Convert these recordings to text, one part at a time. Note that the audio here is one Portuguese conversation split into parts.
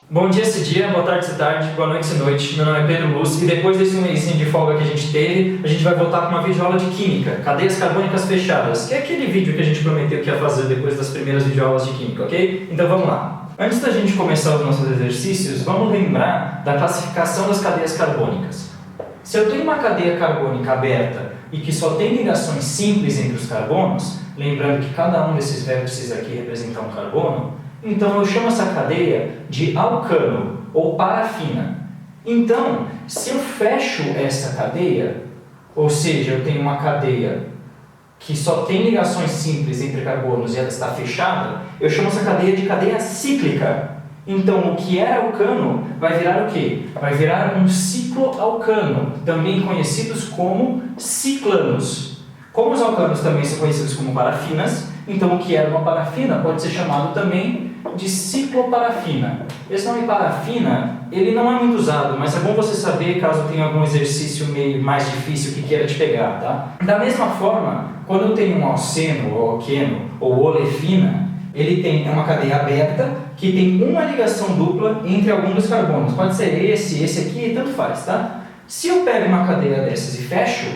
Bom dia esse dia, boa tarde essa tarde, boa noite essa noite. Meu nome é Pedro Luz e depois desse mêsinho de folga que a gente teve, a gente vai voltar para uma videoaula de Química, cadeias carbônicas fechadas, que é aquele vídeo que a gente prometeu que ia fazer depois das primeiras videoaulas de Química, ok? Então vamos lá. Antes da gente começar os nossos exercícios, vamos lembrar da classificação das cadeias carbônicas. Se eu tenho uma cadeia carbônica aberta e que só tem ligações simples entre os carbonos, lembrando que cada um desses vértices aqui representa um carbono, então eu chamo essa cadeia de alcano ou parafina. Então, se eu fecho essa cadeia, ou seja, eu tenho uma cadeia que só tem ligações simples entre carbonos e ela está fechada, eu chamo essa cadeia de cadeia cíclica. Então, o que é alcano vai virar o quê? Vai virar um cicloalcano, também conhecidos como ciclanos. Como os alcanos também são conhecidos como parafinas, então o que era uma parafina pode ser chamado também de cicloparafina. Esse nome parafina, ele não é muito usado, mas é bom você saber caso tenha algum exercício meio mais difícil que queira te pegar, tá? Da mesma forma, quando eu tenho um alceno, ou alqueno, ou olefina, ele tem uma cadeia aberta que tem uma ligação dupla entre algum dos carbonos. Pode ser esse aqui, tanto faz, tá? Se eu pego uma cadeia dessas e fecho,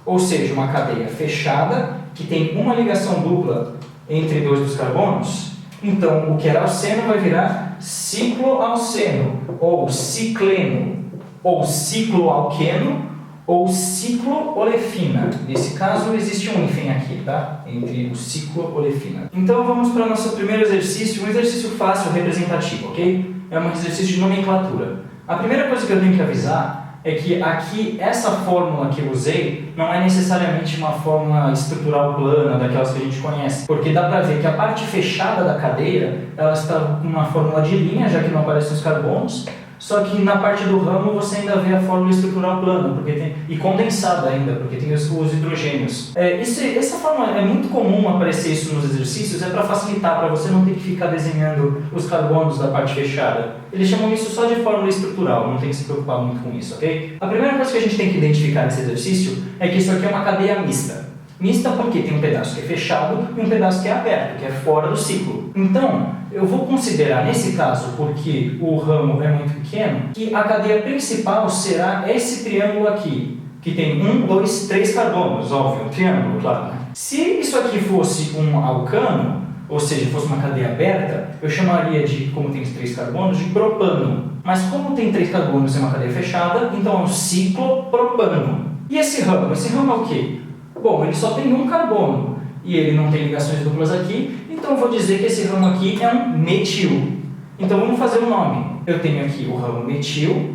ou seja, uma cadeia fechada, que tem uma ligação dupla entre dois dos carbonos, então o que era alceno vai virar cicloalceno, ou cicleno, ou cicloalqueno, ou cicloolefina. Nesse caso existe um hífen aqui, tá? Entre o cicloolefina. Então vamos para o nosso primeiro exercício, um exercício fácil, representativo, ok? É um exercício de nomenclatura. A primeira coisa que eu tenho que avisar é que aqui, essa fórmula que eu usei não é necessariamente uma fórmula estrutural plana, daquelas que a gente conhece, porque dá para ver que a parte fechada da cadeia, ela está com uma fórmula de linha, já que não aparecem os carbonos, só que na parte do ramo você ainda vê a fórmula estrutural plana, porque tem, e condensada ainda, porque tem os hidrogênios. Essa fórmula é muito comum aparecer isso nos exercícios, é para facilitar, para você não ter que ficar desenhando os carbonos da parte fechada. Eles chamam isso só de fórmula estrutural, não tem que se preocupar muito com isso, ok? A primeira coisa que a gente tem que identificar nesse exercício é que isso aqui é uma cadeia mista. Mista porque tem um pedaço que é fechado e um pedaço que é aberto, que é fora do ciclo. Então, eu vou considerar nesse caso, porque o ramo é muito pequeno, que a cadeia principal será esse triângulo aqui, que tem 1, 2, 3 carbonos, óbvio, um triângulo, claro, né? Se isso aqui fosse um alcano, ou seja, fosse uma cadeia aberta, eu chamaria de, como tem os 3 carbonos, de propano. Mas como tem 3 carbonos e uma cadeia fechada, então é um ciclopropano. E esse ramo? Esse ramo é o quê? Bom, ele só tem um carbono e ele não tem ligações duplas aqui, então eu vou dizer que esse ramo aqui é um metil. Então vamos fazer o nome. Eu tenho aqui o ramo metil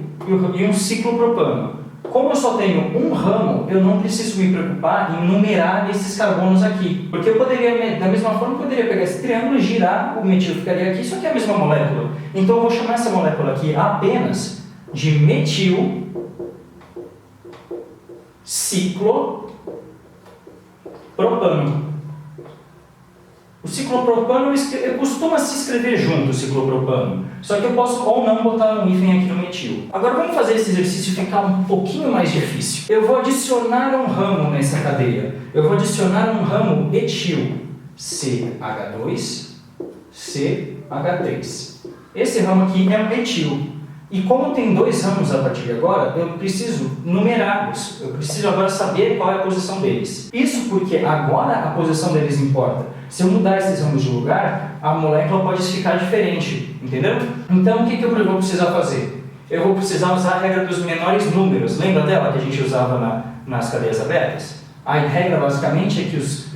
e um ciclopropano. Como eu só tenho um ramo, eu não preciso me preocupar em numerar esses carbonos aqui, porque eu poderia, da mesma forma, eu poderia pegar esse triângulo e girar, o metil ficaria aqui, só que é a mesma molécula. Então eu vou chamar essa molécula aqui apenas de metil ciclopropano. O ciclopropano costuma se escrever junto, o ciclopropano. Só que eu posso ou não botar um hífen aqui no metil. Agora vamos fazer esse exercício ficar um pouquinho mais difícil. Eu vou adicionar um ramo nessa cadeia. Eu vou adicionar um ramo etil. CH2, CH3. Esse ramo aqui é um etil. E como tem 2 ramos a partir de agora, eu preciso numerá-los. Eu preciso agora saber qual é a posição deles. Isso porque agora a posição deles importa. Se eu mudar esses ramos de lugar, a molécula pode ficar diferente, entendeu? Então o que eu vou precisar fazer? Eu vou precisar usar a regra dos menores números. Lembra dela que a gente usava nas cadeias abertas? A regra basicamente é que os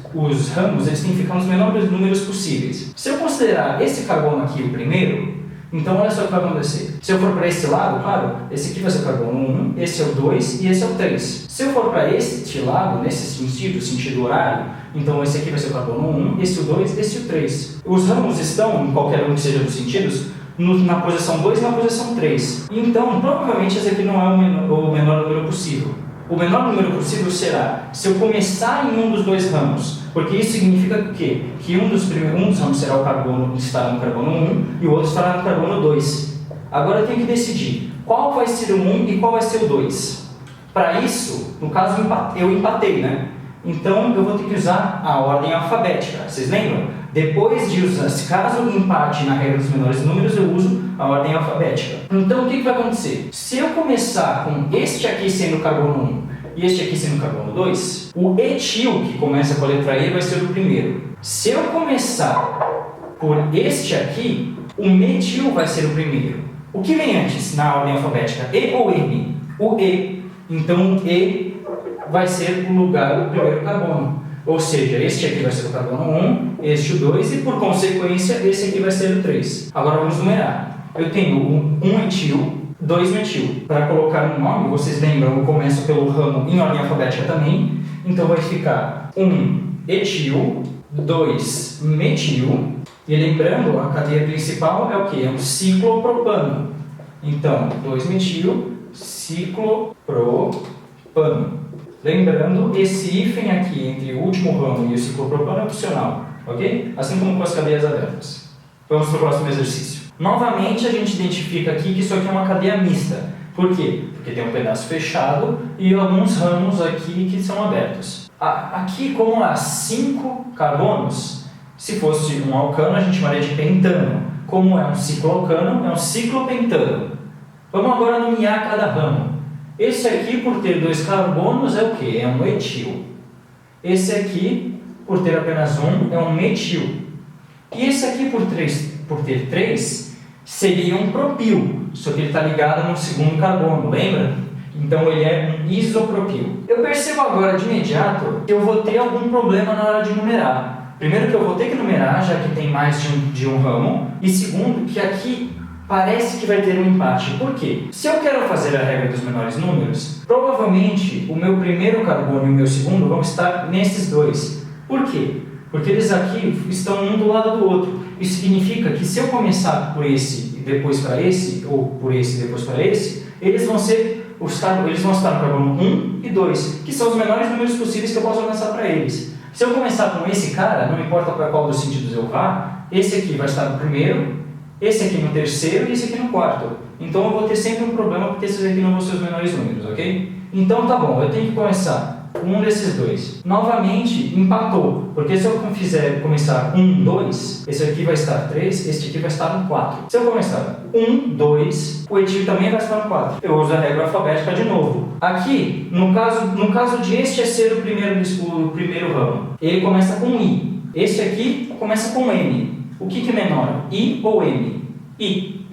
ramos eles têm que ficar nos menores números possíveis. Se eu considerar esse carbono aqui o primeiro, então olha só o que vai acontecer. Se eu for para esse lado, claro, esse aqui vai ser o carbono 1, esse é o 2 e esse é o 3. Se eu for para este lado, nesse sentido horário, então esse aqui vai ser o carbono 1, esse o 2, esse o 3. Os ramos estão, em qualquer um que seja dos sentidos, na posição 2 e na posição 3. Então, provavelmente esse aqui não é o menor número possível. O menor número possível será se eu começar em um dos 2 ramos, porque isso significa o quê? Que um dos ramos será o carbono que estará no carbono 1 e o outro estará no carbono 2. Agora eu tenho que decidir qual vai ser o 1 e qual vai ser o 2. Para isso, no caso eu empatei, né? Então eu vou ter que usar a ordem alfabética. Vocês lembram? Depois de usar, caso empate na regra dos menores números, eu uso a ordem alfabética. Então, o que vai acontecer? Se eu começar com este aqui sendo carbono 1 e este aqui sendo carbono 2, o etil, que começa com a letra E, vai ser o primeiro. Se eu começar por este aqui, o metil vai ser o primeiro. O que vem antes na ordem alfabética? E ou M? O E. Então, o E vai ser o lugar do primeiro carbono. Ou seja, este aqui vai ser o carbono 1, este o 2 e, por consequência, esse aqui vai ser o 3. Agora vamos numerar. Eu tenho um etil, 2 metil. Para colocar um nome, vocês lembram, eu começo pelo ramo em ordem alfabética também. Então vai ficar 1 etil, 2 metil. E lembrando, a cadeia principal é o que? É um ciclopropano. Então, 2 metil, ciclopropano. Lembrando, esse hífen aqui entre o último ramo e o ciclopropano é opcional, ok? Assim como com as cadeias abertas. Vamos para o próximo exercício. Novamente, a gente identifica aqui que isso aqui é uma cadeia mista. Por quê? Porque tem um pedaço fechado e alguns ramos aqui que são abertos. Aqui, como há 5 carbonos, se fosse um alcano, a gente chamaria de pentano. Como é um cicloalcano, é um ciclopentano. Vamos agora nomear cada ramo. Esse aqui, por ter 2 carbonos, é o que? É um etil. Esse aqui, por ter apenas um, é um metil. E esse aqui, por ter 3, seria um propil, só que ele está ligado no segundo carbono, lembra? Então ele é um isopropil. Eu percebo agora de imediato que eu vou ter algum problema na hora de numerar. Primeiro que eu vou ter que numerar, já que tem mais de um ramo. E segundo, que aqui parece que vai ter um empate. Por quê? Se eu quero fazer a regra dos menores números, provavelmente o meu primeiro carbono e o meu segundo vão estar nesses dois. Por quê? Porque eles aqui estão um do lado do outro. Isso significa que se eu começar por esse e depois para esse, ou por esse e depois para esse, eles vão estar no carbono 1 e 2, que são os menores números possíveis que eu posso alcançar para eles. Se eu começar com esse cara, não importa para qual dos sentidos eu vá, esse aqui vai estar no primeiro, esse aqui no terceiro e esse aqui no quarto. Então eu vou ter sempre um problema porque esses aqui não vão ser os menores números, ok? Então tá bom, eu tenho que começar com um desses dois. Novamente, empatou, porque se eu começar 1, 2, esse aqui vai estar 3, este aqui vai estar no 4. Se eu começar 1, 2, o etil também vai estar no 4. Eu uso a regra alfabética de novo. Aqui, no caso de este ser o primeiro ramo, ele começa com I. Este aqui começa com M. O que é menor? I ou M? I.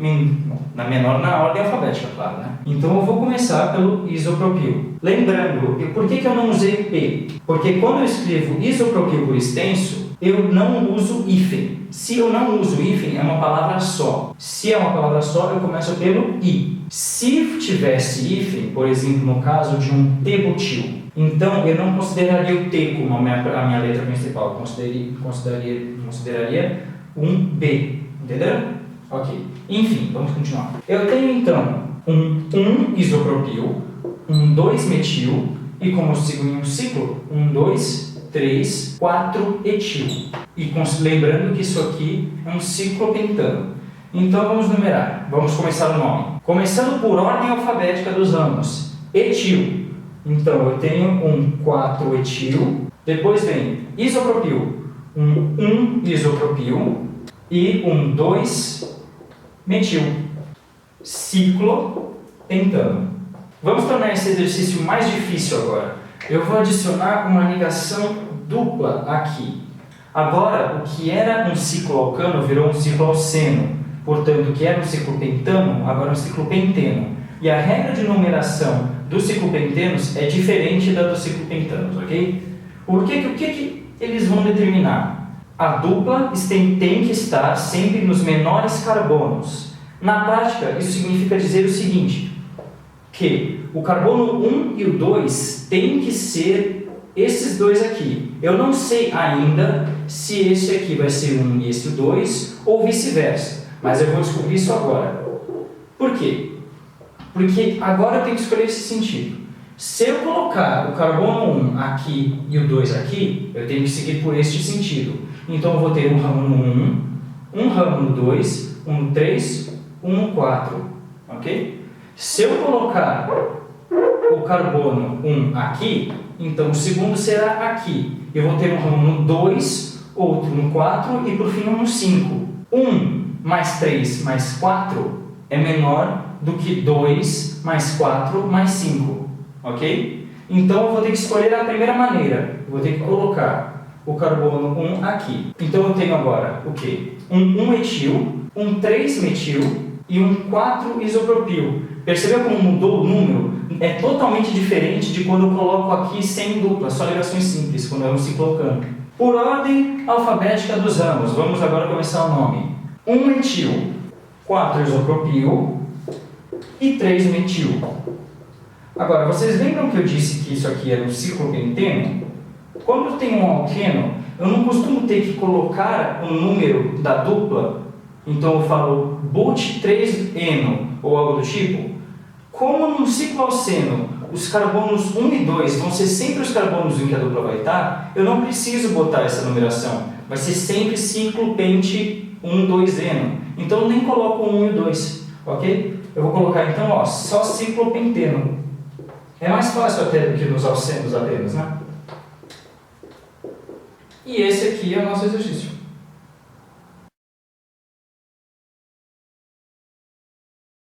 Na menor na ordem alfabética, claro, né? Então eu vou começar pelo isopropil. Lembrando, por que eu não usei P? Porque quando eu escrevo isopropil por extenso, eu não uso hífen. Se eu não uso hífen, é uma palavra só. Se é uma palavra só, eu começo pelo I. Se tivesse hífen, por exemplo, no caso de um T-butil, então eu não consideraria o T como a minha letra principal, consideraria um B, entendeu? Ok. Enfim, vamos continuar. Eu tenho então um isopropil, um 2-metil e como eu sigo em um ciclo, um 2, 3, 4 etil. E lembrando que isso aqui é um ciclopentano. Então vamos numerar. Vamos começar o nome. Começando por ordem alfabética dos ramos. Etil. Então eu tenho um 4 etil. Depois vem isopropil. Um isopropil e um 2 metil. Ciclopentano. Vamos tornar esse exercício mais difícil agora. Eu vou adicionar uma ligação dupla aqui. Agora, o que era um cicloalcano virou um cicloalceno. Portanto, o que era um ciclopentano, agora é um ciclopenteno. E a regra de numeração dos ciclopentenos é diferente da dos ciclopentanos, ok? O que eles vão determinar? A dupla tem que estar sempre nos menores carbonos. Na prática, isso significa dizer o seguinte, que o carbono 1 e o 2 tem que ser esses dois aqui. Eu não sei ainda se esse aqui vai ser o 1 e esse o 2, ou vice-versa, mas eu vou descobrir isso agora. Por quê? Porque agora eu tenho que escolher esse sentido. Se eu colocar o carbono 1 aqui e o 2 aqui, eu tenho que seguir por este sentido. Então eu vou ter um ramo no 1, um ramo no 2, um no 3, um no 4, ok? Se eu colocar o carbono 1 aqui, então o segundo será aqui. Eu vou ter um ramo no 2, outro no 4 e por fim um no 5. 1 mais 3 mais 4 é menor do que 2 mais 4 mais 5, ok? Então eu vou ter que escolher a primeira maneira, eu vou ter que colocar o carbono 1 aqui. Então eu tenho agora o quê? Um 1-etil, um 3-metil e um 4-isopropil. Percebeu como mudou o número? É totalmente diferente de quando eu coloco aqui sem dupla, só ligações simples, quando é um ciclocâmbio. Por ordem alfabética dos ramos, vamos agora começar o nome. 1-etil, 4-isopropil e 3-metil. Agora, vocês lembram que eu disse que isso aqui era um ciclopenteno? Quando eu tenho um alqueno, eu não costumo ter que colocar um número da dupla. Então eu falo but3eno ou algo do tipo. Como no cicloalceno os carbonos 1 e 2 vão ser sempre os carbonos em que a dupla vai estar, eu não preciso botar essa numeração. Vai ser sempre ciclopente 1, 2-eno. Então eu nem coloco o 1 e o 2, ok? Eu vou colocar então ó, só ciclopenteno. É mais fácil até do que nos alcenos apenas, né? E esse aqui é o nosso exercício.